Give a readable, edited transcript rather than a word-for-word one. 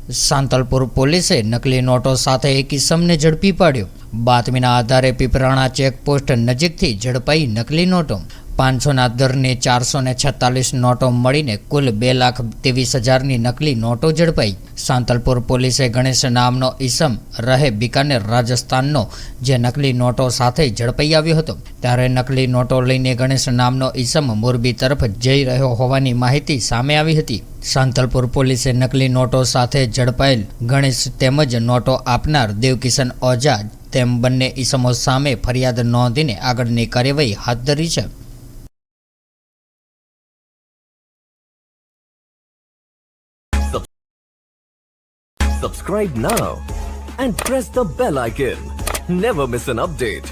સાંતલપુર પોલીસે નકલી નોટો સાથે એક ઇસમને ઝડપી પાડ્યો। બાતમીના આધારે પીપરાણા ચેકપોસ્ટ નજીકથી ઝડપાઈ નકલી નોટો। 500ના દરની 446 નોટો મળીને કુલ 2,23,000ની નકલી નોટો ઝડપાઈ। સાંતલપુર પોલીસે ગણેશ નામનો ઇસમ રહે બીકાનેર રાજસ્થાનનો જે નકલી નોટો સાથે ઝડપાઈ આવ્યો હતો, ત્યારે નકલી નોટો લઈને ગણેશ નામનો ઇસમ મોરબી તરફ જઈ રહ્યો હોવાની માહિતી સામે આવી હતી। સાંતલપુર પોલીસે નકલી નોટો સાથે ઝડપાયેલ ગણેશ તેમજ નોટો આપનાર દેવકિશન ઓઝા તેમ બંને ઇસમો સામે ફરિયાદ નોંધીને આગળની કાર્યવાહી હાથ ધરી છે। Subscribe now and press the bell icon. Never miss an update.